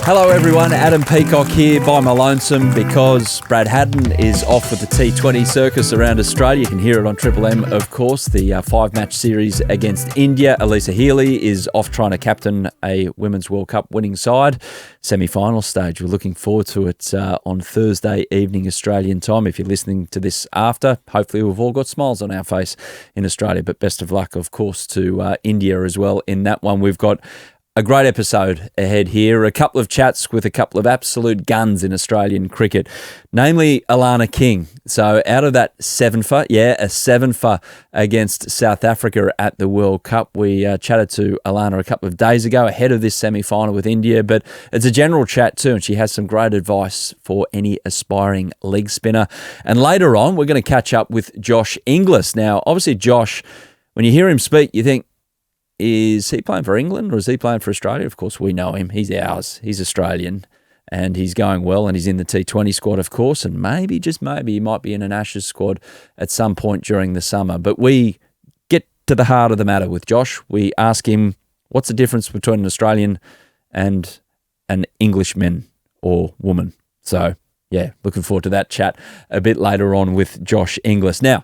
Hello everyone, Adam Peacock here by my lonesome because Brad Haddon is off with the T20 circus around Australia. You can hear it on Triple M, of course, the 5-match series against India. Elisa Healy is off trying to captain a Women's World Cup winning side. Semi-final stage. We're looking forward to it on Thursday evening Australian time. If you're listening to this after, hopefully we've all got smiles on our face in Australia. But best of luck, of course, to India as well in that one. We've got a great episode ahead here. A couple of chats with a couple of absolute guns in Australian cricket, namely Alana King. So out of that 7-for, a 7-for against South Africa at the World Cup. We chatted to Alana a couple of days ago ahead of this semi-final with India, but it's a general chat too, and she has some great advice for any aspiring leg spinner. And later on, we're going to catch up with Josh Inglis. Now, obviously, Josh, when you hear him speak, you think, is he playing for England or is he playing for Australia? Of course, we know him. He's ours. He's Australian and he's going well and he's in the T20 squad, of course, and maybe, just maybe, he might be in an Ashes squad at some point during the summer. But we get to the heart of the matter with Josh. We ask him, what's the difference between an Australian and an Englishman or woman? So, yeah, looking forward to that chat a bit later on with Josh Inglis. Now,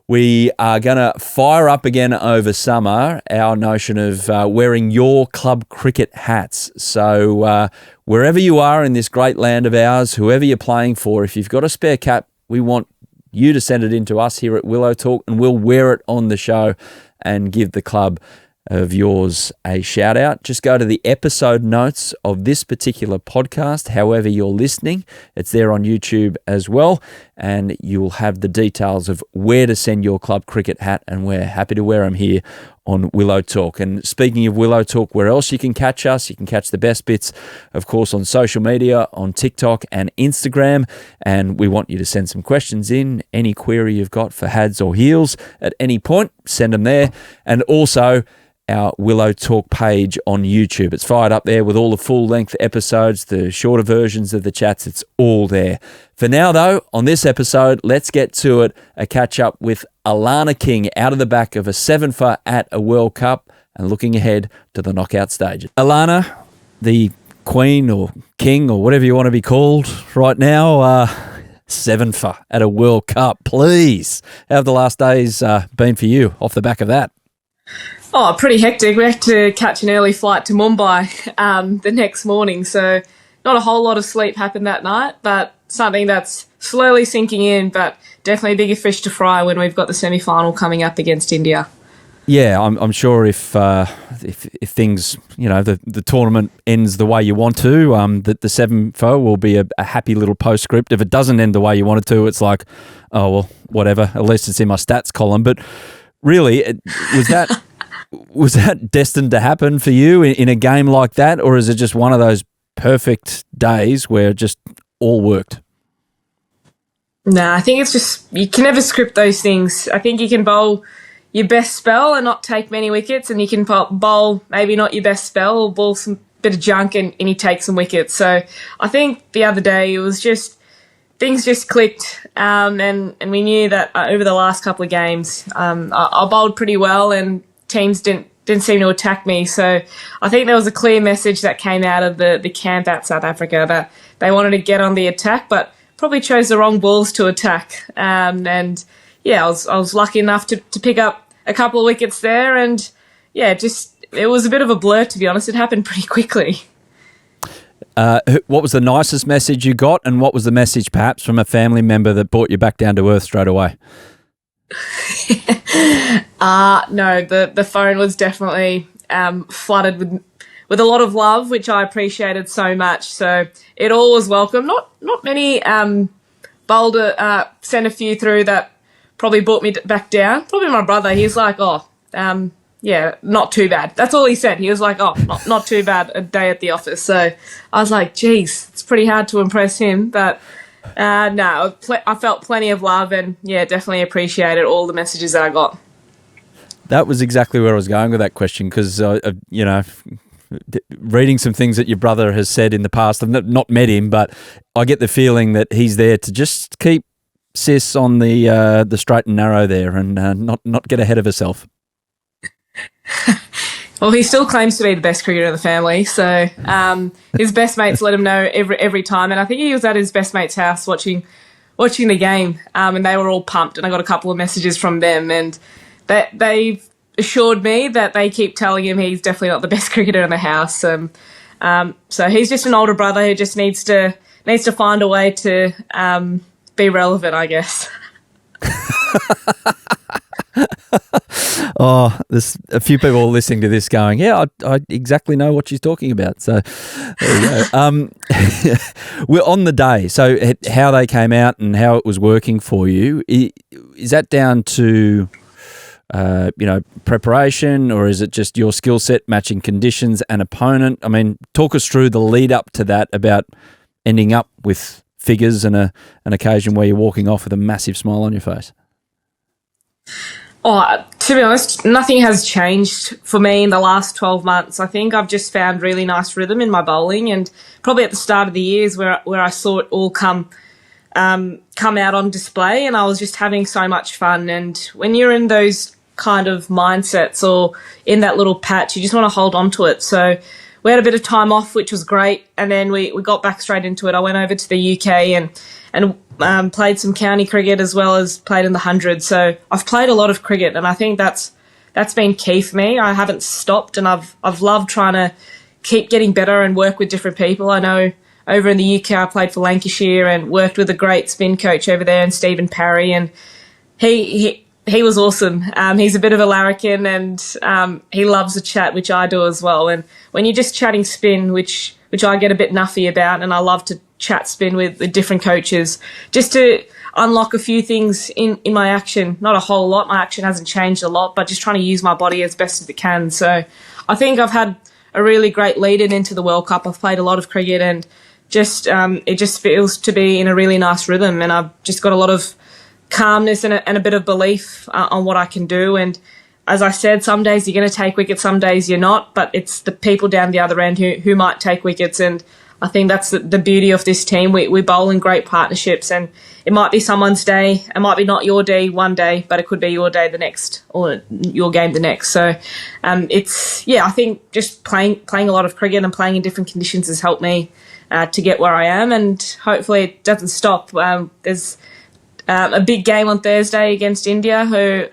we are going to fire up again over summer our notion of wearing your club cricket hats. So wherever you are in this great land of ours, whoever you're playing for, if you've got a spare cap, we want you to send it in to us here at Willow Talk and we'll wear it on the show and give the club of yours a shout out. Just go to the episode notes of this particular podcast, however you're listening. It's there on YouTube as well, and you will have the details of where to send your club cricket hat, and we're happy to wear them here on Willow Talk. And speaking of Willow Talk, where else you can catch us? You can catch the best bits, of course, on social media, on TikTok and Instagram. And we want you to send some questions in. Any query you've got for Hadds or Heels at any point, send them there. And also our Willow Talk page on YouTube. It's fired up there with all the full-length episodes, the shorter versions of the chats. It's all there. For now, though, on this episode, let's get to it. A catch-up with Alana King out of the back of a 7-for at a World Cup and looking ahead to the knockout stage. Alana, the Queen or King or whatever you want to be called right now, 7-for at a World Cup. Please, how have the last days been for you off the back of that? Oh, pretty hectic. We had to catch an early flight to Mumbai the next morning, so not a whole lot of sleep happened that night, but something that's slowly sinking in, but definitely a bigger fish to fry when we've got the semi-final coming up against India. Yeah, I'm sure if things, the tournament ends the way you want to, that the 7-for will be a happy little postscript. If it doesn't end the way you want it to, it's like, oh, well, whatever, at least it's in my stats column. But really, was that destined to happen for you in a game like that, or is it just one of those perfect days where it just all worked? No, I think it's just, you can never script those things. I think you can bowl your best spell and not take many wickets, and you can bowl maybe not your best spell or bowl some bit of junk and you take some wickets. So I think the other day it was just, things just clicked, and we knew that over the last couple of games I bowled pretty well and teams didn't seem to attack me. So I think there was a clear message that came out of the camp at South Africa that they wanted to get on the attack, but probably chose the wrong balls to attack. And yeah, I was lucky enough to pick up a couple of wickets there, and yeah, it was a bit of a blur, to be honest. It happened pretty quickly. What was the nicest message you got, and what was the message perhaps from a family member that brought you back down to earth straight away? No, the phone was definitely flooded with a lot of love, which I appreciated so much. So it all was welcome. Not many Boulder sent a few through that probably brought me back down. Probably my brother. He's like, yeah, not too bad. That's all he said. He was like, oh, not too bad, a day at the office. So I was like, geez, it's pretty hard to impress him, but no, I felt plenty of love, and yeah, definitely appreciated all the messages that I got. That was exactly where I was going with that question, because reading some things that your brother has said in the past, I've not met him, but I get the feeling that he's there to just keep sis on the straight and narrow there, and not get ahead of herself. Well, he still claims to be the best cricketer in the family, so his best mates let him know every time. And I think he was at his best mate's house watching the game, and they were all pumped. And I got a couple of messages from them, and they've assured me that they keep telling him he's definitely not the best cricketer in the house. So he's just an older brother who just needs to find a way to be relevant, I guess. Oh, there's a few people listening to this going, yeah, I exactly know what she's talking about. So there you go. We're on the day. So how they came out and how it was working for you, is that down to preparation, or is it just your skill set matching conditions and opponent? I mean, talk us through the lead up to that about ending up with figures and an occasion where you're walking off with a massive smile on your face. Oh, to be honest, nothing has changed for me in the last 12 months. I think I've just found really nice rhythm in my bowling, and probably at the start of the years where I saw it all come out on display, and I was just having so much fun. And when you're in those kind of mindsets or in that little patch, you just want to hold on to it. So we had a bit of time off, which was great, and then we got back straight into it. I went over to the UK and played some county cricket as well as played in the 100. So I've played a lot of cricket, and I think that's been key for me. I haven't stopped, and I've loved trying to keep getting better and work with different people. I know over in the UK I played for Lancashire and worked with a great spin coach over there, and Stephen Parry, and he was awesome. He's a bit of a larrikin, and he loves a chat, which I do as well. And when you're just chatting spin, which I get a bit nuffy about, and I love to chat spin with different coaches just to unlock a few things in my action. Not a whole lot. My action hasn't changed a lot, but just trying to use my body as best as it can. So I think I've had a really great lead-in into the World Cup. I've played a lot of cricket, and just it just feels to be in a really nice rhythm, and I've just got a lot of calmness and a bit of belief on what I can do. And as I said, some days you're going to take wickets, some days you're not, but it's the people down the other end who might take wickets. And I think that's the beauty of this team. We bowl in great partnerships, and it might be someone's day. It might be not your day one day, but it could be your day the next, or your game the next. So I think just playing a lot of cricket and playing in different conditions has helped me to get where I am, and hopefully it doesn't stop. There's a big game on Thursday against India, who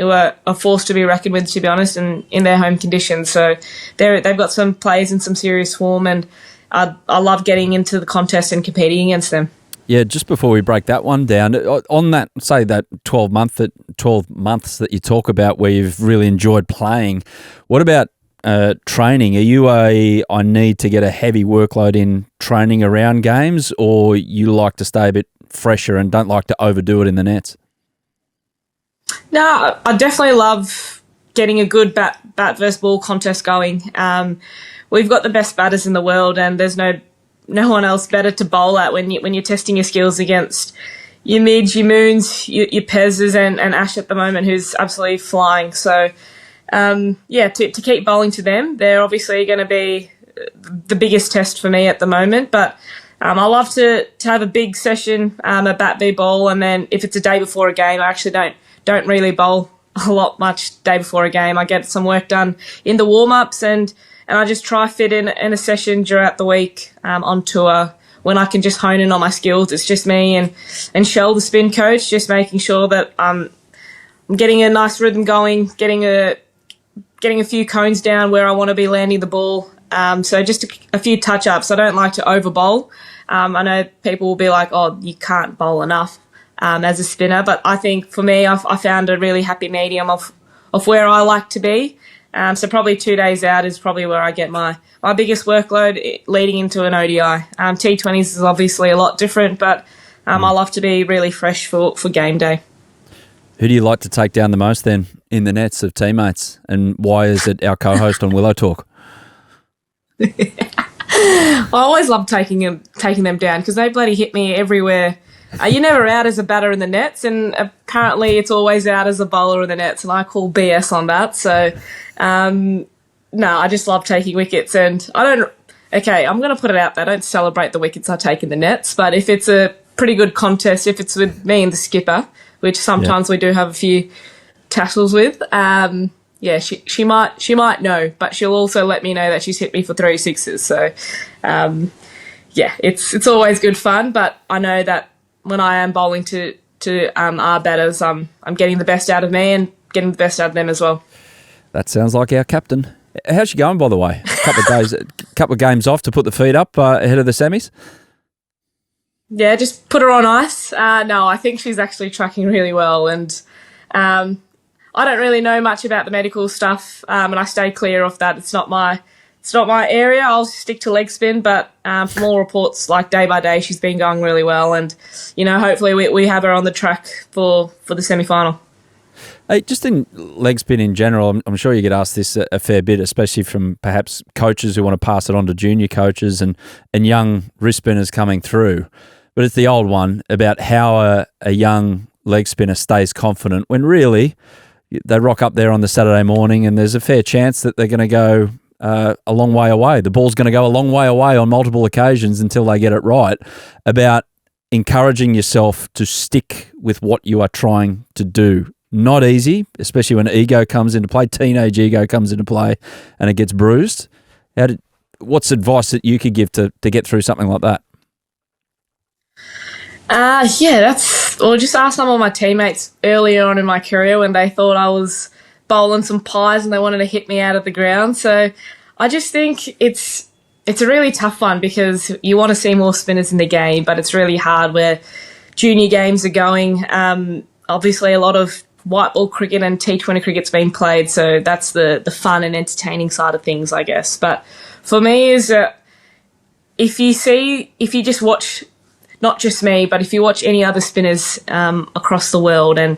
are a force to be reckoned with, to be honest, and in their home conditions. So they've got some players in some serious form, and I love getting into the contest and competing against them. Yeah, just before we break that one down, on that, say that 12 months that you talk about where you've really enjoyed playing, what about training? Are you I need to get a heavy workload in training around games, or you like to stay a bit fresher and don't like to overdo it in the nets? No, I definitely love getting a good bat versus ball contest going. We've got the best batters in the world, and there's no one else better to bowl at when you're testing your skills against your Mids, your Moons, your Pez's, and Ash at the moment, who's absolutely flying. So, to keep bowling to them, they're obviously going to be the biggest test for me at the moment. But I love to have a big session, a bat v ball, and then if it's a day before a game, I actually don't really bowl a lot much day before a game. I get some work done in the warm-ups, and I just try fit in a session throughout the week on tour when I can just hone in on my skills. It's just me and Shell, the spin coach, just making sure that I'm getting a nice rhythm going, getting a few cones down where I want to be landing the ball. So just a few touch-ups. I don't like to over-bowl. I know people will be like, oh, you can't bowl enough as a spinner, but I think for me, I found a really happy medium of where I like to be. So probably 2 days out is probably where I get my biggest workload leading into an ODI. T20s is obviously a lot different, but I love to be really fresh for game day. Who do you like to take down the most then in the nets of teammates, and why is it our co-host on Willow Talk? I always love taking them down because they bloody hit me everywhere. You're never out as a batter in the nets, and apparently it's always out as a bowler in the nets, and I call BS on that. So, no, I just love taking wickets, and I'm going to put it out there. I don't celebrate the wickets I take in the nets, but if it's a pretty good contest, if it's with me and the skipper, which sometimes we do have a few tassels with, yeah, she might know, but she'll also let me know that she's hit me for 3 sixes. So, yeah, it's always good fun. But I know that when I am bowling to our batters, I'm getting the best out of me and getting the best out of them as well. That sounds like our captain. How's she going, by the way? Couple of games off to put the feet up ahead of the semis? Yeah, just put her on ice. No, I think she's actually tracking really well, and I don't really know much about the medical stuff, and I stay clear of that. It's not my area. I'll stick to leg spin, but from all reports, like day by day, she's been going really well, and hopefully we have her on the track for the semi-final. Hey, just in leg spin in general, I'm sure you get asked this a fair bit, especially from perhaps coaches who want to pass it on to junior coaches and young wrist spinners coming through. But it's the old one about how a young leg spinner stays confident when really they rock up there on the Saturday morning and there's a fair chance that they're going to go a long way away. The ball's going to go a long way away on multiple occasions until they get it right. About encouraging yourself to stick with what you are trying to do. Not easy, especially when ego comes into play, teenage ego comes into play and it gets bruised. What's advice that you could give to get through something like that? Just ask some of my teammates earlier on in my career when they thought I was bowling some pies and they wanted to hit me out of the ground. So I just think it's a really tough one because you want to see more spinners in the game, but it's really hard where junior games are going. Obviously, a lot of white ball cricket and T20 cricket's been played, so that's the fun and entertaining side of things, I guess. But for me, is if you just watch, not just me, but if you watch any other spinners across the world and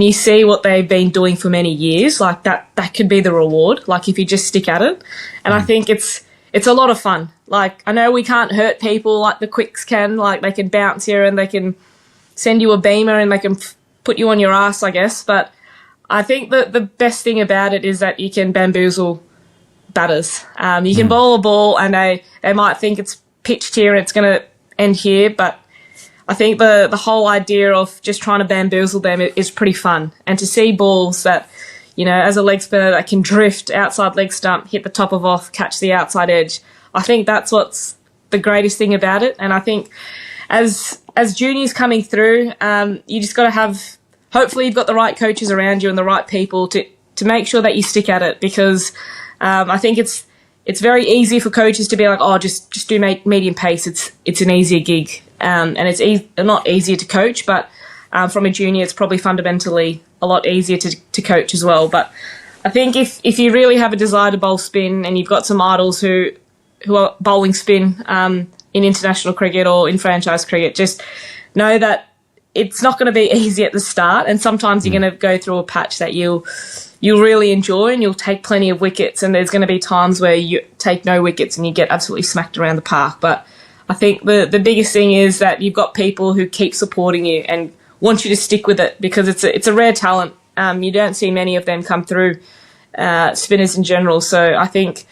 you see what they've been doing for many years, like that could be the reward. Like if you just stick at it, and I think it's a lot of fun. Like I know we can't hurt people like the quicks can. Like they can bounce here and they can send you a beamer and they can put you on your ass, I guess. But I think that the best thing about it is that you can bamboozle batters. You can bowl a ball and they might think it's pitched here and it's going to end here, but I think the whole idea of just trying to bamboozle them is pretty fun. And to see balls that, as a leg spinner that can drift outside leg stump, hit the top of off, catch the outside edge, I think that's what's the greatest thing about it. And I think as juniors coming through, you just got to have, hopefully you've got the right coaches around you and the right people to make sure that you stick at it, because I think it's very easy for coaches to be like, oh, just do medium pace. It's an easier gig, and it's not easier to coach, but from a junior, it's probably fundamentally a lot easier to coach as well. But I think if you really have a desire to bowl spin and you've got some idols who are bowling spin in international cricket or in franchise cricket, just know that it's not going to be easy at the start, and sometimes you're going to go through a patch that you'll really enjoy and you'll take plenty of wickets, and there's going to be times where you take no wickets and you get absolutely smacked around the park. But I think the biggest thing is that you've got people who keep supporting you and want you to stick with it, because it's a rare talent. You don't see many of them come through, spinners in general. So I think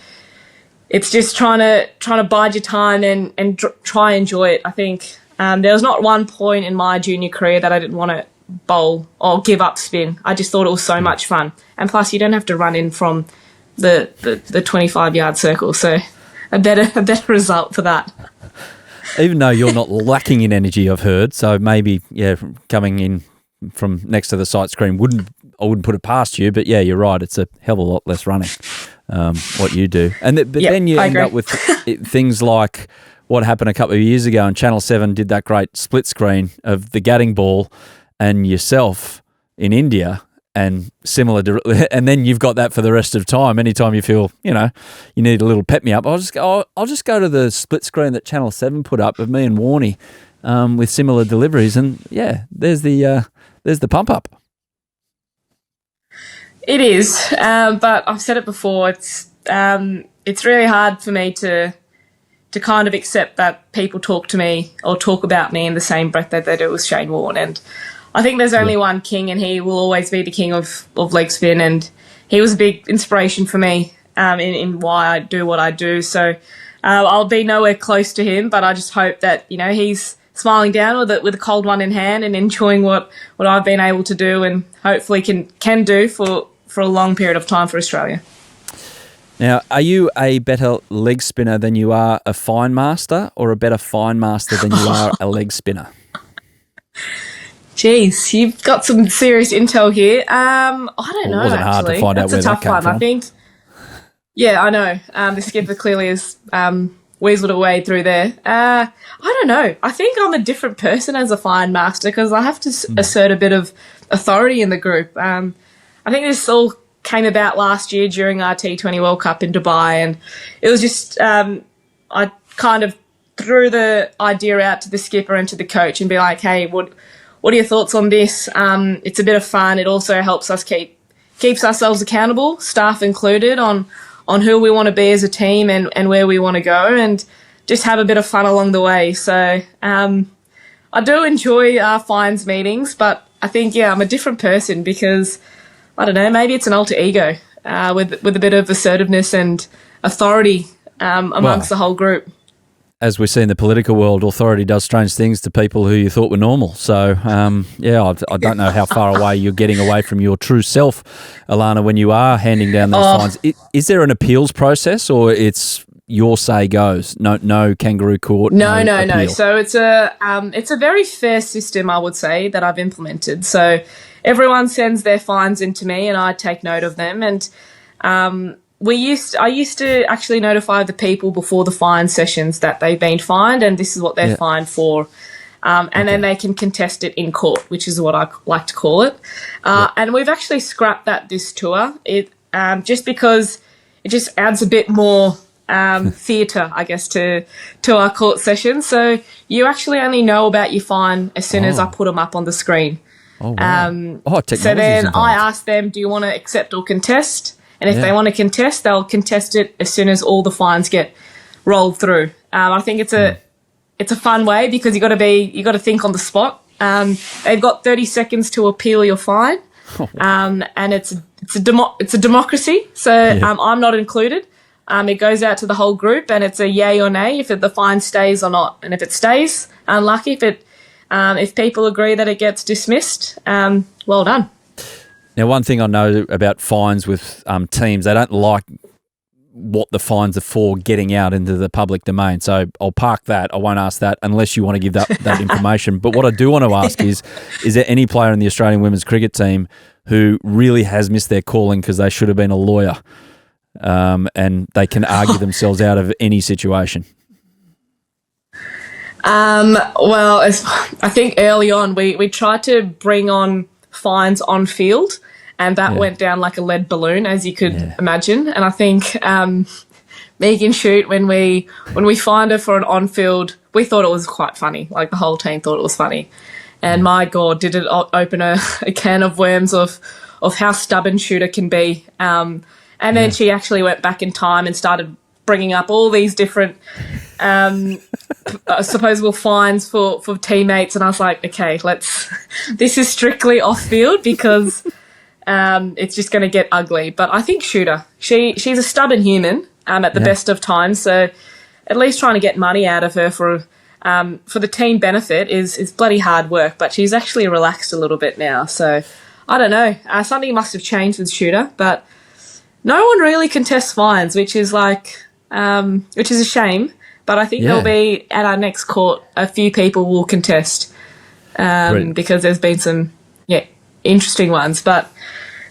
it's just trying to bide your time and try and enjoy it. I think there was not one point in my junior career that I didn't want to bowl or give up spin. I just thought it was so much fun, and plus you don't have to run in from the 25-yard circle, so a better result for that. Even though you're not lacking in energy, I've heard, so maybe coming in from next to the sight screen I wouldn't put it past you, but yeah, you're right, it's a hell of a lot less running what you do. Then you end up with things like what happened a couple of years ago, and Channel 7 did that great split screen of the Gadding ball and yourself in India, and similar and then you've got that for the rest of time. Anytime you feel, you need a little pep me up, I'll just go to the split screen that Channel 7 put up of me and Warne with similar deliveries, and there's the pump up. It is, but I've said it before, it's really hard for me to kind of accept that people talk to me or talk about me in the same breath that they do with Shane Warne. And I think there's only one king, and he will always be the king of leg spin, and he was a big inspiration for me in why I do what I do. So I'll be nowhere close to him, but I just hope that he's smiling down with a cold one in hand and enjoying what I've been able to do, and hopefully can do for for a long period of time for Australia. Now, are you a better leg spinner than you are a fine master, or a better fine master than you are a leg spinner? Jeez, you've got some serious intel here. I don't know, wasn't hard to find out where that came one, from. I think. Yeah, I know. The skipper clearly has weaseled away through there. I don't know. I think I'm a different person as a fine master because I have to assert a bit of authority in the group. I think this all came about last year during our T20 World Cup in Dubai, and it was just I kind of threw the idea out to the skipper and to the coach and be like, hey, what are your thoughts on this? It's a bit of fun. It also helps us keeps ourselves accountable, staff included, on who we want to be as a team and where we want to go, and just have a bit of fun along the way. So I do enjoy our fines meetings, but I think, I'm a different person because, I don't know, maybe it's an alter ego with a bit of assertiveness and authority amongst the whole group. As we see in the political world, authority does strange things to people who you thought were normal. So, I don't know how far away you're getting away from your true self, Alana, when you are handing down those fines. Is there an appeals process, or it's your say goes? No kangaroo court. No. So it's a very fair system, I would say, that I've implemented. So everyone sends their fines into me, and I take note of them. And I used to actually notify the people before the fine sessions that they've been fined, and this is what they're fined for. And then they can contest it in court, which is what I like to call it. And we've actually scrapped that this tour, just because it just adds a bit more theatre, I guess, to our court sessions. So you actually only know about your fine as soon as I put them up on the screen. Oh, wow. So then I ask them, do you want to accept or contest? And if they want to contest, they'll contest it as soon as all the fines get rolled through. I think it's a fun way because you got to think on the spot. They've got 30 seconds to appeal your fine, and it's a democracy. So I'm not included. It goes out to the whole group, and it's a yay or nay if the fine stays or not. And if it stays, unlucky. If people agree that it gets dismissed, well done. Now, one thing I know about fines with teams, they don't like what the fines are for getting out into the public domain. So I'll park that. I won't ask that unless you want to give that information. But what I do want to ask is there any player in the Australian women's cricket team who really has missed their calling because they should have been a lawyer and they can argue themselves out of any situation? Well, I think early on we tried to bring on fines on field, and that went down like a lead balloon, as you could imagine. And I think Megan Shute, when we fined her for an on-field, we thought it was quite funny. Like, the whole team thought it was funny. And my God, did it open a can of worms of how stubborn Shooter can be. And then she actually went back in time and started bringing up all these different supposable fines for teammates, and I was like, okay, this is strictly off field because it's just going to get ugly. But I think Shooter, she's a stubborn human at the best of times, so at least trying to get money out of her for the team benefit is bloody hard work. But she's actually relaxed a little bit now, so I don't know. Something must have changed with Shooter, but no one really contests fines, which is a shame. But I think there'll be, at our next court, a few people will contest because there's been some interesting ones. But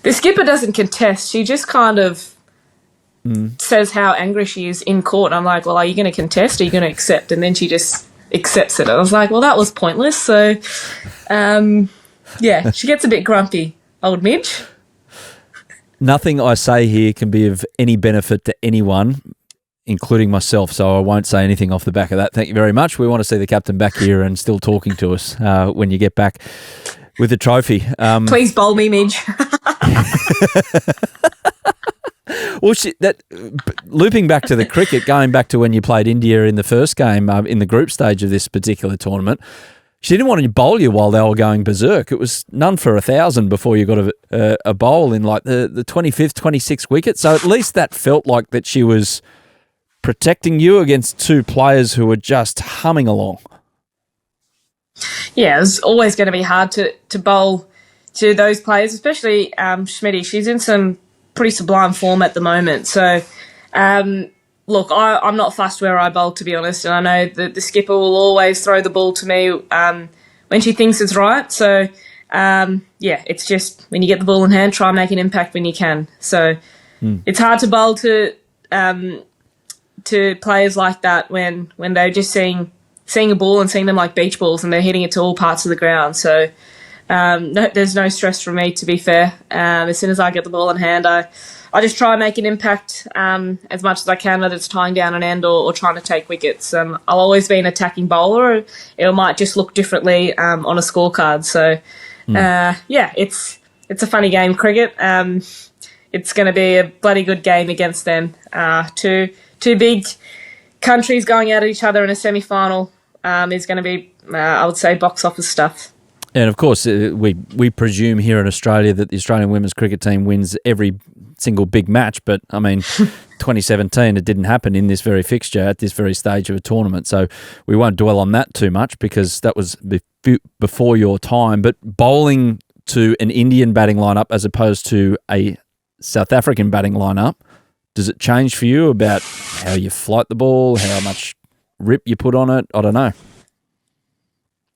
the skipper doesn't contest. She just kind of says how angry she is in court. I'm like, well, are you going to contest? Are you going to accept? And then she just accepts it. I was like, well, that was pointless. So, she gets a bit grumpy, old Midge. Nothing I say here can be of any benefit to anyone, including myself, so I won't say anything off the back of that. Thank you very much. We want to see the captain back here and still talking to us when you get back with the trophy. Please bowl me, Midge. Well, looping back to the cricket, going back to when you played India in the first game in the group stage of this particular tournament, she didn't want to bowl you while they were going berserk. It was none for 1,000 before you got a bowl in like the 25th, 26th wicket. So at least that felt like that she was protecting you against two players who were just humming along. Yeah, it's always going to be hard to bowl to those players, especially Schmitty. She's in some pretty sublime form at the moment. So, look, I'm not fussed where I bowl, to be honest, and I know that the skipper will always throw the ball to me when she thinks it's right. So, it's just when you get the ball in hand, try and make an impact when you can. So it's hard to bowl to players like that when they're just seeing a ball and seeing them like beach balls and they're hitting it to all parts of the ground. So there's no stress for me, to be fair. As soon as I get the ball in hand, I just try and make an impact as much as I can, whether it's tying down an end or trying to take wickets. I'll always be an attacking bowler. It might just look differently on a scorecard. So, it's a funny game, cricket. It's going to be a bloody good game against them. Two big countries going at each other in a semi-final is going to be, I would say, box office stuff. And of course, we presume here in Australia that the Australian women's cricket team wins every single big match. But I mean, 2017, it didn't happen in this very fixture at this very stage of a tournament. So we won't dwell on that too much because that was before your time. But bowling to an Indian batting lineup as opposed to a South African batting lineup, does it change for you about how you flight the ball, how much rip you put on it? I don't know.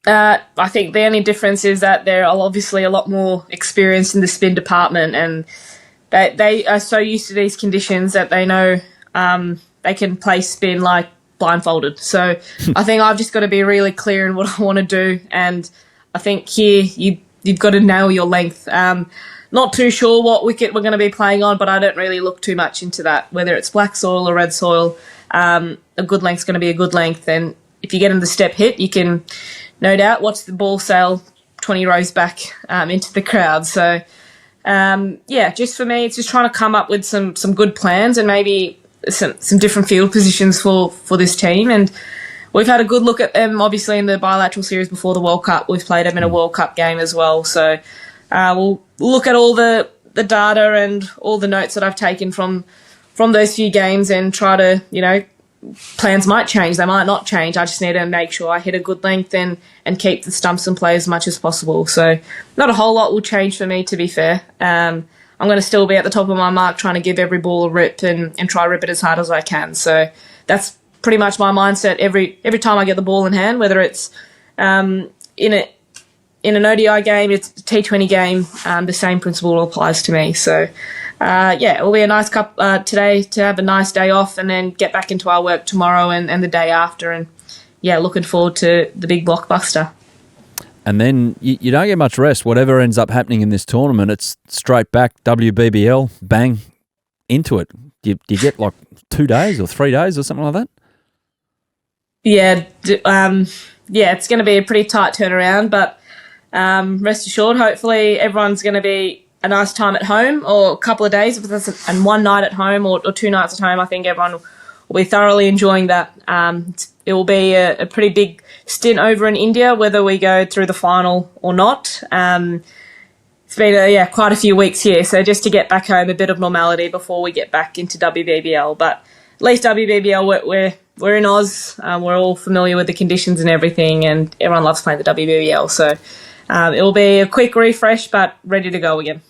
I think the only difference is that they're obviously a lot more experienced in the spin department, and they are so used to these conditions that they know they can play spin like blindfolded. So I think I've just got to be really clear in what I want to do, and I think here you've got to nail your length. Not too sure what wicket we're going to be playing on, but I don't really look too much into that. Whether it's black soil or red soil, a good length's going to be a good length, and if you get in the step hit, you can no doubt watch the ball sail 20 rows back into the crowd. So, just for me, it's just trying to come up with some good plans and maybe some different field positions for this team. And we've had a good look at them, obviously, in the bilateral series before the World Cup. We've played them in a World Cup game as well. So we'll look at all the data and all the notes that I've taken from those few games and try to, plans might change, they might not change. I just need to make sure I hit a good length and keep the stumps in play as much as possible. So not a whole lot will change for me, to be fair. I'm going to still be at the top of my mark trying to give every ball a rip and try rip it as hard as I can. So that's pretty much my mindset every time I get the ball in hand, whether it's in an ODI game, it's a T20 game, the same principle applies to me. So it will be a nice cup today to have a nice day off and then get back into our work tomorrow and the day after. And, looking forward to the big blockbuster. And then you don't get much rest. Whatever ends up happening in this tournament, it's straight back, WBBL, bang, into it. Do you get like 2 days or 3 days or something like that? Yeah, it's going to be a pretty tight turnaround, but rest assured, hopefully everyone's going to be a nice time at home, or a couple of days, and one night at home or 2 nights at home. I think everyone will be thoroughly enjoying that. It will be a pretty big stint over in India, whether we go through the final or not. It's been quite a few weeks here, so just to get back home, a bit of normality before we get back into WBBL. But at least WBBL, we're in Oz. We're all familiar with the conditions and everything, and everyone loves playing the WBBL. So it will be a quick refresh, but ready to go again.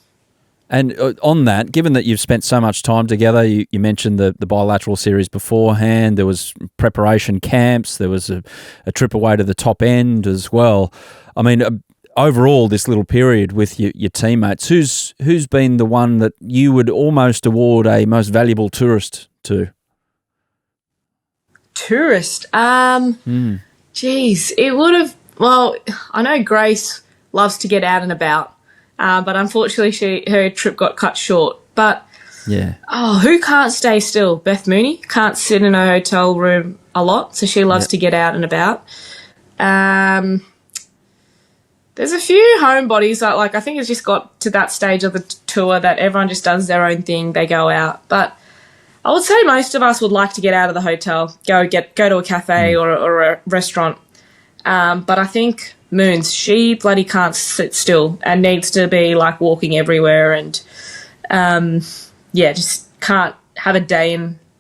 And on that, given that you've spent so much time together, you mentioned the bilateral series beforehand, there was preparation camps, there was a trip away to the top end as well. I mean, overall, this little period with your teammates, who's been the one that you would almost award a most valuable tourist to? Tourist? Geez, it would have... Well, I know Grace loves to get out and about. But unfortunately, her trip got cut short. But, who can't stay still? Beth Mooney can't sit in a hotel room a lot, so she loves to get out and about. There's a few homebodies that, I think it's just got to that stage of the tour that everyone just does their own thing, they go out. But I would say most of us would like to get out of the hotel, go to a cafe or a restaurant. But I think Moons, she bloody can't sit still and needs to be walking everywhere and just can't have a day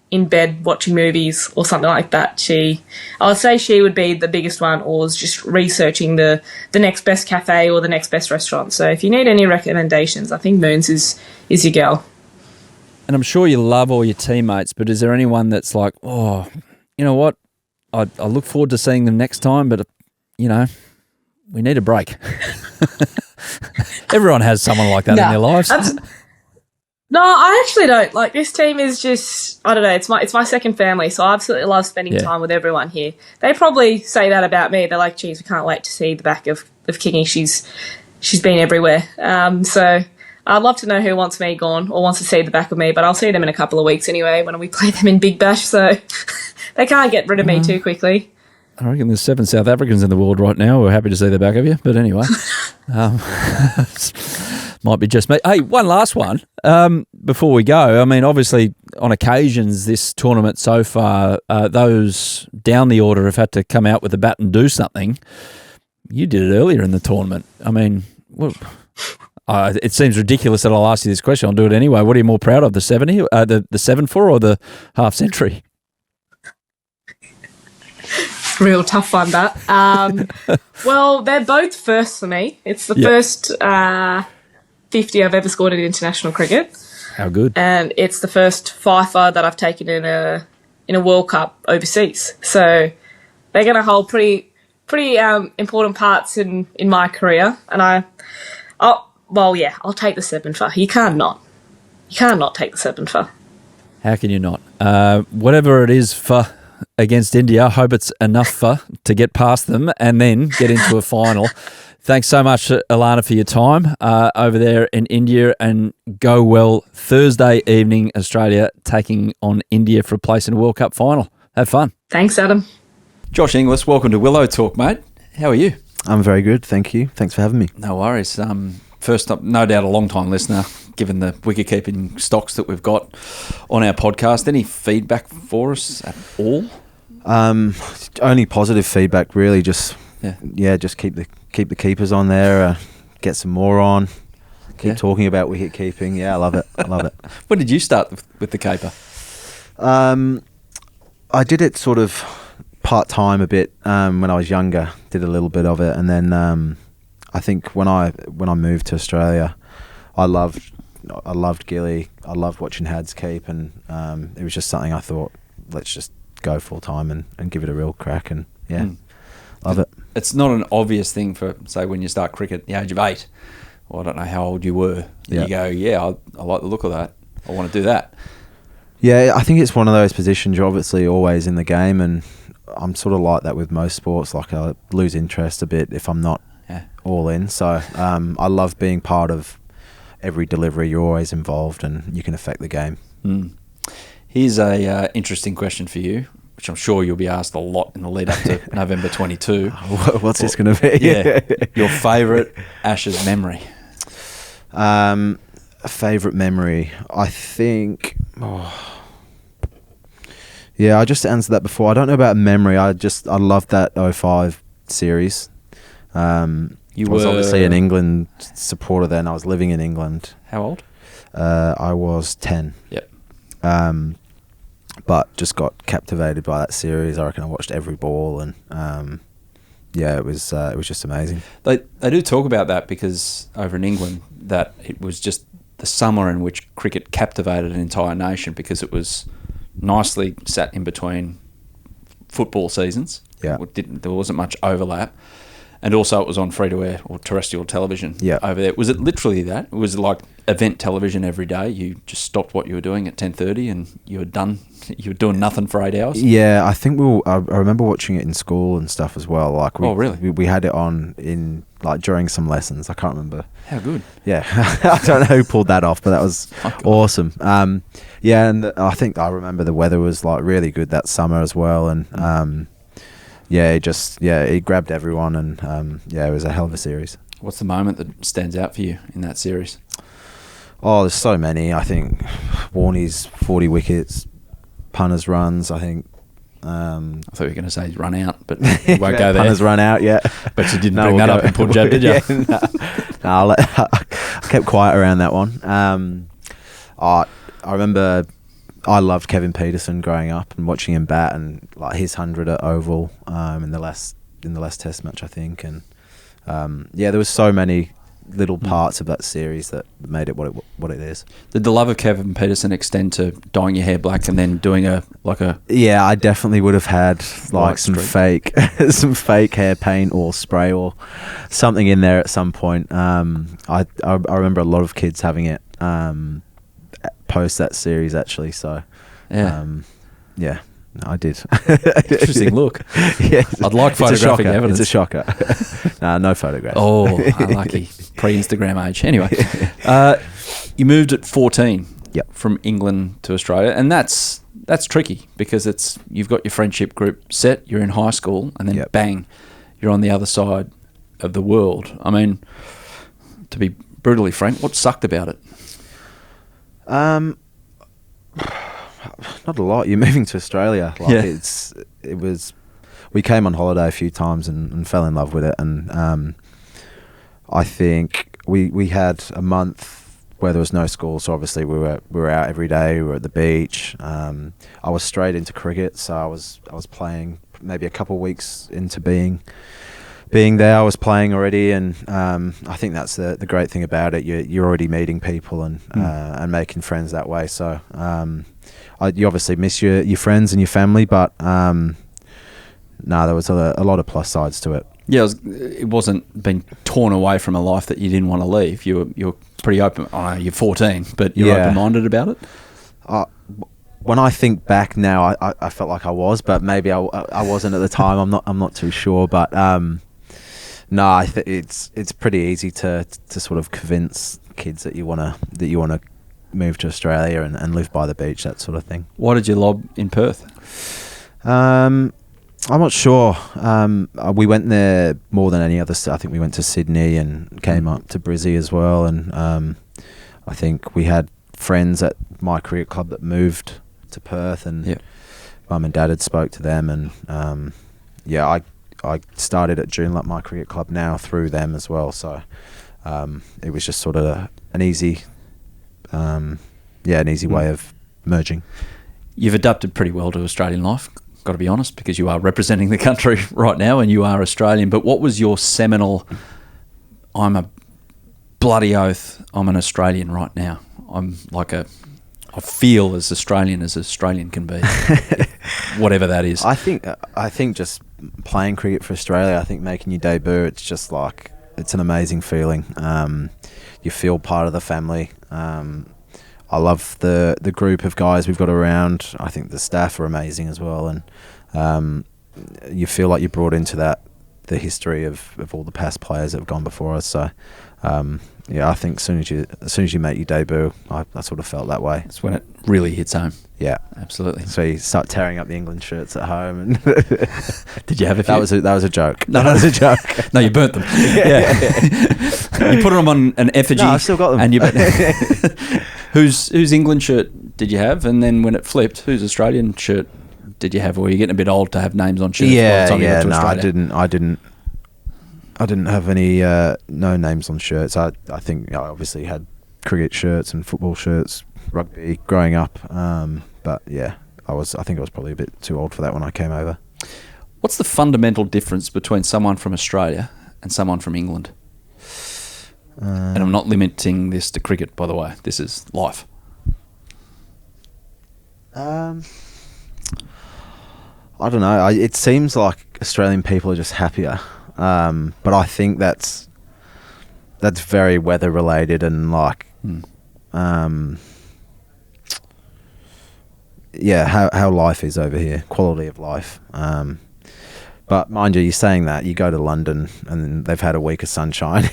in bed watching movies or something like that. I would say she would be the biggest one, or is just researching the next best cafe or the next best restaurant. So if you need any recommendations, I think Moons is your girl. And I'm sure you love all your teammates, but is there anyone that's like, oh, you know what? I look forward to seeing them next time, but, we need a break. Everyone has someone like that in their lives. No, I actually don't. Like, this team is just, I don't know, it's my second family, so I absolutely love spending time with everyone here. They probably say that about me. They're like, geez, we can't wait to see the back of Kingy. She's been everywhere. So I'd love to know who wants me gone or wants to see the back of me, but I'll see them in a couple of weeks anyway when we play them in Big Bash, so they can't get rid of me too quickly. I reckon there's 7 South Africans in the world right now who are happy to see the back of you. But anyway, might be just me. Hey, one last one before we go. I mean, obviously, on occasions, this tournament so far, those down the order have had to come out with a bat and do something. You did it earlier in the tournament. I mean, it seems ridiculous that I'll ask you this question. I'll do it anyway. What are you more proud of, the 70, the 7-4 or the half century? Real tough one, that. Well, they're both firsts for me. It's the first 50 I've ever scored in international cricket. How good. And it's the first fifer that I've taken in a World Cup overseas. So they're going to hold pretty important parts in my career. And I'll take the 7-for. You can't not take the 7-for. How can you not? Whatever it is for against India, I hope it's enough to get past them and then get into a final. Thanks so much, Alana, for your time over there in India, and go well Thursday evening, Australia taking on India for a place in a World Cup final. Have fun. Thanks, Adam. Josh Inglis, welcome to Willow Talk, mate. How are you? I'm very good, thank you. Thanks for having me. No worries. First up, no doubt a long-time listener, given the wicket-keeping stocks that we've got on our podcast. Any feedback for us at all? Only positive feedback, really. Just keep the keepers on there. Get some more on. Keep talking about wicket keeping. Yeah, I love it. When did you start with the caper? I did it sort of part-time a bit when I was younger. Did a little bit of it, and then I think when I moved to Australia, I loved Gilly. I loved watching Hadds keep, and it was just something I thought, let's just go full time and give it a real crack, and love it. It's not an obvious thing for, say, when you start cricket at the age of 8. Well, I don't know how old you were. You go, I like the look of that. I want to do that. Yeah, I think it's one of those positions you're obviously always in the game, and I'm sort of like that with most sports. Like, I lose interest a bit if I'm not all in. So I love being part of every delivery. You're always involved and you can affect the game. Here's a interesting question for you, which I'm sure you'll be asked a lot in the lead up to November 22. What's this going to be? Your favourite Ashes memory? A favourite memory, I think. I just answered that before. I don't know about memory. I loved that 05 series. I was obviously an England supporter then. I was living in England. How old? I was 10. Yep. But just got captivated by that series. I reckon I watched every ball, and it was just amazing. They do talk about that, because over in England, that it was just the summer in which cricket captivated an entire nation, because it was nicely sat in between football seasons. Yeah. There wasn't much overlap. And also it was on free-to-air or terrestrial television over there. Was it literally that? Was it like event television every day? You just stopped what you were doing at 10:30 and you were done? You were doing nothing for 8 hours? Yeah, I think I remember watching it in school and stuff as well. Like, really? We had it on in during some lessons. I can't remember. How good. Yeah. I don't know who pulled that off, but that was awesome. And I think I remember the weather was really good that summer as well. And it grabbed everyone, and it was a hell of a series. What's the moment that stands out for you in that series? Oh, there's so many. I think Warnie's 40 wickets, Punter's runs, I think. I thought you were going to say run out, but we won't go there. Punter's run out, yeah. But you didn't bring that up in Punjab, did you? I kept quiet around that one. I remember I loved Kevin Pietersen growing up and watching him bat, and his 100 at Oval in the last Test match, I think. And there was so many little parts of that series that made it what it is. Did the love of Kevin Pietersen extend to dyeing your hair black and then doing a Yeah, I definitely would have had like some streak. fake hair paint or spray or something in there at some point. I remember a lot of kids having it post that series actually. So yeah. I did. Interesting look. Yeah, I'd like photographic evidence. It's a shocker. No photographs. Oh, unlucky. Pre-Instagram age. Anyway, you moved at 14 from England to Australia, and that's tricky because you've got your friendship group set, you're in high school, and then bang, you're on the other side of the world. I mean, to be brutally frank, what sucked about it? Not a lot. You're moving to Australia. We came on holiday a few times and fell in love with it. And I think we had a month where there was no school, so obviously we were out every day. We were at the beach. I was straight into cricket, so I was playing maybe a couple of weeks into being there. I was playing already, and I think that's the great thing about it. You're already meeting people and making friends that way. So you obviously miss your friends and your family, but there was a lot of plus sides to it. Yeah, it wasn't being torn away from a life that you didn't want to leave. You were pretty open. I know you're 14, but you're open-minded about it. When I think back now, I felt like I was, but maybe I wasn't at the time. I'm not too sure, but no, I think it's pretty easy to sort of convince kids that you wanna move to Australia and live by the beach, that sort of thing. Why did you lob in Perth? I'm not sure. We went there more than any other. I think we went to Sydney and came up to Brizzy as well. And I think we had friends at my cricket club that moved to Perth, and Mum and Dad had spoke to them. And I started at Joondalup, my cricket club now, through them as well. So it was just sort of an easy way of merging. You've adapted pretty well to Australian life, got to be honest, because you are representing the country right now and you are Australian. But what was your seminal, I'm a bloody oath, I'm an Australian right now. I feel as Australian can be, whatever that is. I think just playing cricket for Australia, I think making your debut, it's just like, it's an amazing feeling. You feel part of the family. I love the group of guys we've got around. I think the staff are amazing as well, and you feel like you're brought into the history of all the past players that have gone before us. So I think as soon as you make your debut, I sort of felt that way. It's when it really hits home. Yeah, absolutely. So you start tearing up the England shirts at home. And did you have a few? That was a joke. No, that was a joke. No, you burnt them. Yeah. You put them on an effigy. No, I've still got them. And whose England shirt did you have? And then when it flipped, whose Australian shirt did you have? Or were you getting a bit old to have names on shirts? I didn't have any no names on shirts. I think I obviously had cricket shirts and football shirts, rugby growing up. But yeah, I think I was probably a bit too old for that when I came over. What's the fundamental difference between someone from Australia and someone from England? And I'm not limiting this to cricket, by the way. This is life. I don't know. It seems like Australian people are just happier. But I think that's very weather related and how life is over here, quality of life. But mind you, you're saying that you go to London and they've had a week of sunshine.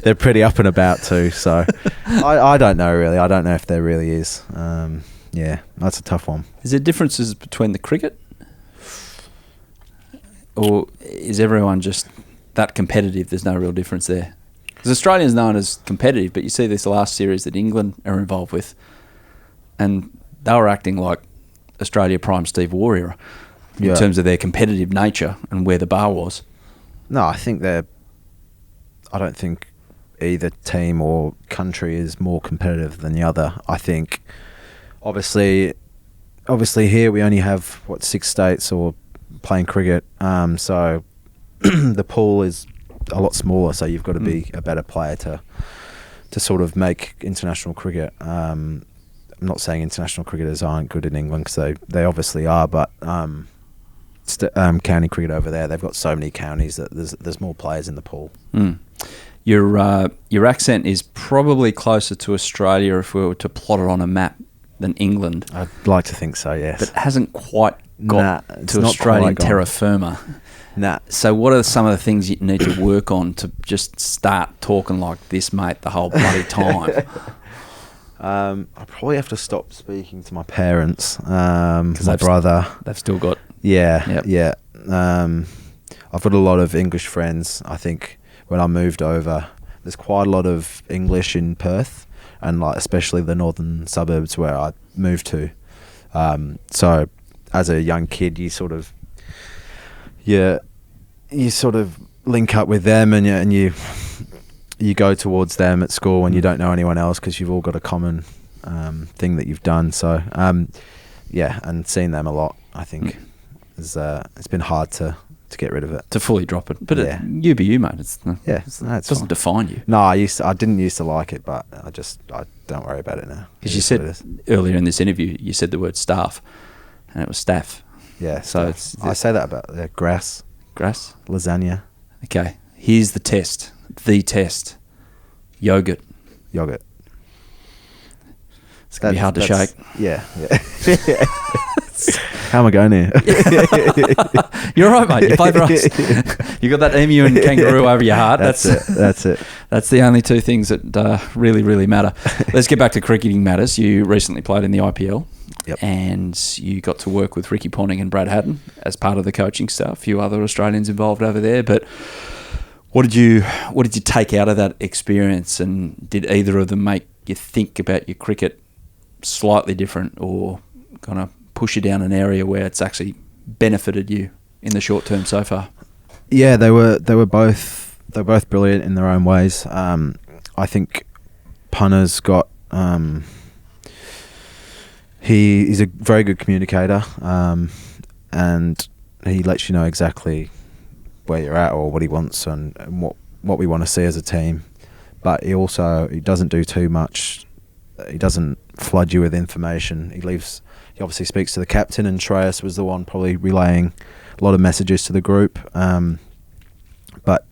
They're pretty up and about too. So I don't know really. I don't know if there really is. That's a tough one. Is there differences between the cricket? Or is everyone just that competitive? There's no real difference there. Because Australia's known as competitive, but you see this last series that England are involved with, and they were acting like Australia prime Steve Waugh era in terms of their competitive nature and where the bar was. No, I don't think either team or country is more competitive than the other. I think obviously here we only have 6 states or playing cricket, so the pool is a lot smaller, so you've got to be a better player to sort of make international cricket. I'm not saying international cricketers aren't good in England, because they obviously are, but county cricket over there, they've got so many counties that there's more players in the pool. Your accent is probably closer to Australia if we were to plot it on a map than England. I'd like to think so, yes. But it hasn't quite got to Australian terra firma. Nah. So what are some of the things you need to work on to just start talking like this, mate, the whole bloody time? I probably have to stop speaking to my parents, my brother. They've still got... Yeah. I've got a lot of English friends. I think when I moved over, there's quite a lot of English in Perth, and like especially the northern suburbs where I moved to. So as a young kid, you sort of link up with them, and you go towards them at school when you don't know anyone else, because you've all got a common thing that you've done. So and seeing them a lot, I think it's been hard to get rid of it, to fully drop it. But you be you, mate. It doesn't fine. define you. No, I didn't used to like it, but I don't worry about it now. Because you said earlier in this interview, you said the word staff, and it was staff. Yeah, so I say that about grass, lasagna. Okay, here's the test. The test. Yogurt. It's going to be hard to shake. Yeah. How am I going here? You're all right, mate. You played rice. You got that emu and kangaroo over your heart. That's it. That's the only two things that really, really matter. Let's get back to cricketing matters. You recently played in the IPL. Yep. And you got to work with Ricky Ponting and Brad Haddon as part of the coaching staff. A few other Australians involved over there. But what did you take out of that experience, and did either of them make you think about your cricket slightly different, or kind of push you down an area where it's actually benefited you in the short term so far? Yeah, they were both brilliant in their own ways. I think Punter's got he's a very good communicator, and he lets you know exactly where you're at or what he wants and what we want to see as a team. But he doesn't do too much. He doesn't flood you with information. He obviously speaks to the captain, and Shreyas was the one probably relaying a lot of messages to the group. But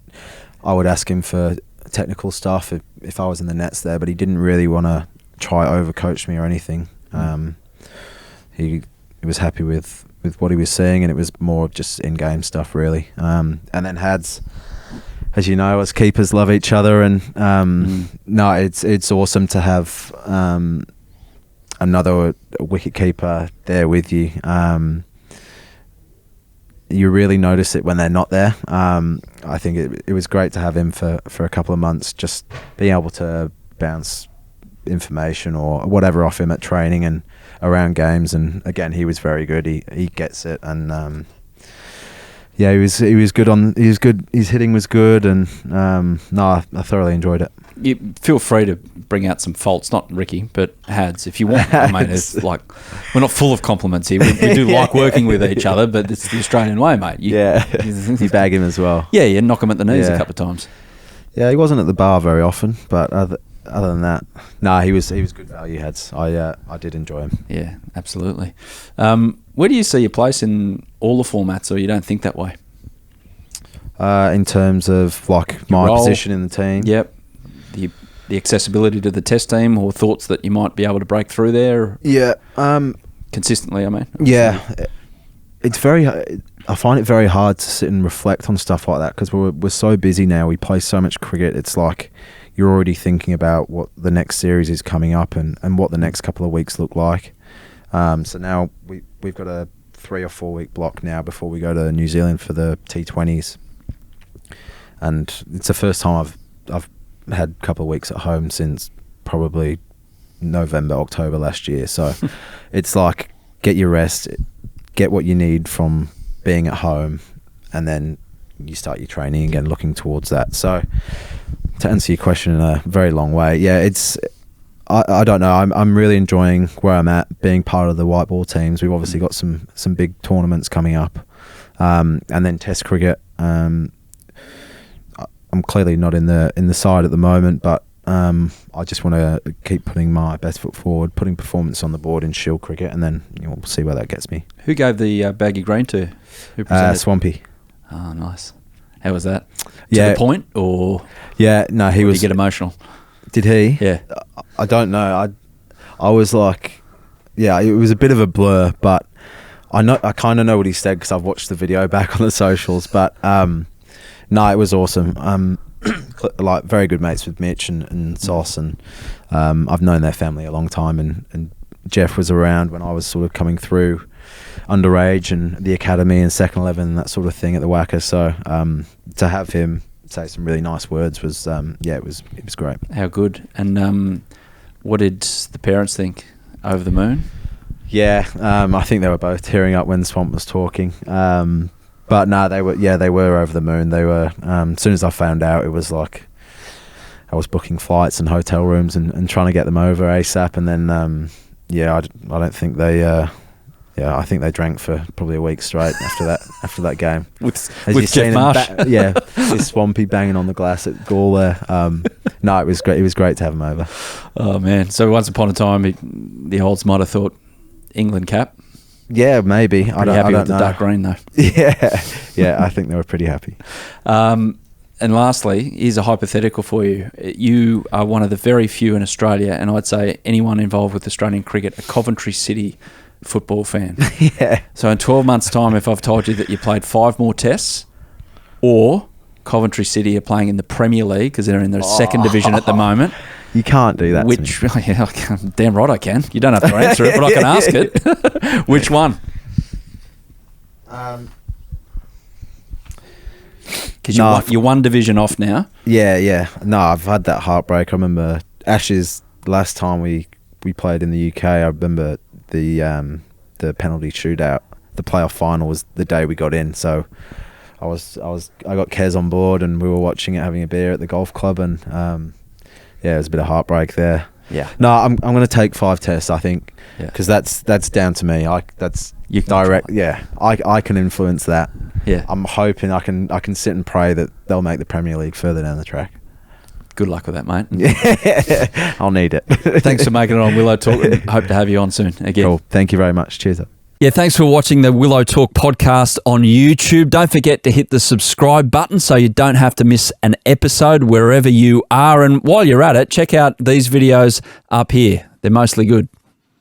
I would ask him for technical stuff if I was in the nets there, but he didn't really want to try overcoach me or anything. He was happy with what he was seeing, and it was more just in-game stuff, really. And then Hadds, as you know, as keepers love each other, and it's awesome to have another wicket keeper there with you. You really notice it when they're not there. I think it was great to have him for a couple of months, just being able to bounce information or whatever off him at training and around games. And again, he was very good. He gets it, and he was good. He was good. His hitting was good, and I thoroughly enjoyed it. You feel free to bring out some faults, not Ricky, but Hadds, if you want. I mean, it's like, we're not full of compliments here. We do like working with each other, but it's the Australian way, mate. You bag him as well. Yeah, you knock him at the knees a couple of times. Yeah, he wasn't at the bar very often, but other than that, he was good value, Hadds. I did enjoy him. Yeah, absolutely. Where do you see your place in all the formats, or you don't think that way? In terms of like my position in the team? Yep. The accessibility to the test team, or thoughts that you might be able to break through there? Yeah. Consistently, I mean. Yeah. I find it very hard to sit and reflect on stuff like that, because we're so busy now. We play so much cricket. It's like you're already thinking about what the next series is coming up and what the next couple of weeks look like. So now we've got a 3 or 4 week block now before we go to New Zealand for the T20s. And it's the first time I've had a couple of weeks at home since probably November, October last year. So it's like, get your rest, get what you need from being at home, and then you start your training again, looking towards that. So to answer your question in a very long way, I don't know. I'm really enjoying where I'm at, being part of the white ball teams. We've obviously got some big tournaments coming up, and then Test cricket. I'm clearly not in the side at the moment, but I just want to keep putting my best foot forward, putting performance on the board in Shield cricket, and then we'll see where that gets me. Who gave the baggy green to? Who presented? Swampy. Oh, nice. How was that? To Yeah. the point, or Yeah, no, he did was. he get emotional? Did he? Yeah. I don't know. I was like, yeah, it was a bit of a blur, but I kind of know what he said because I've watched the video back on the socials. But no, it was awesome. Like very good mates with Mitch and Sauce, and I've known their family a long time, and Jeff was around when I was sort of coming through underage and the academy and second 11 and that sort of thing at the Wacker. So to have him say some really nice words was it was great. How good. And what did the parents think? Over the moon? Yeah, I think they were both tearing up when Swamp was talking. But no, they were over the moon. They were as soon as I found out, it was like I was booking flights and hotel rooms and trying to get them over ASAP. And then I don't think they I think they drank for probably a week straight after that game. With Jeff Marsh. With Swampy banging on the glass at Gaul there. No, it was great. It was great to have him over. Oh man! So once upon a time, the Olds might have thought England cap. Yeah, maybe. I don't know. The dark green though. Yeah. I think they were pretty happy. And lastly, here's a hypothetical for you. You are one of the very few in Australia, and I'd say anyone involved with Australian cricket, a Coventry City football fan. Yeah. So in 12 months' time, if I've told you that you played 5 more tests, or Coventry City are playing in the Premier League because they're in the second division at the moment. You can't do that. Which, yeah, damn right I can. You don't have to answer it, but I can ask it. Which one? Because you're one division off now. Yeah. No, I've had that heartbreak. I remember Ashes last time we played in the UK. I remember the penalty shootout. The playoff final was the day we got in. So I got Kez on board and we were watching it, having a beer at the golf club, and it was a bit of heartbreak there. Yeah. No, I'm going to take 5 tests, I think, because that's down to me. You direct. Yeah, I can influence that. Yeah. I'm hoping I can sit and pray that they'll make the Premier League further down the track. Good luck with that, mate. Yeah, I'll need it. Thanks for making it on Willow Talk, and hope to have you on soon again. Cool. Thank you very much. Cheers up. Yeah, thanks for watching the Willow Talk podcast on YouTube. Don't forget to hit the subscribe button so you don't have to miss an episode wherever you are. And while you're at it, check out these videos up here. They're mostly good.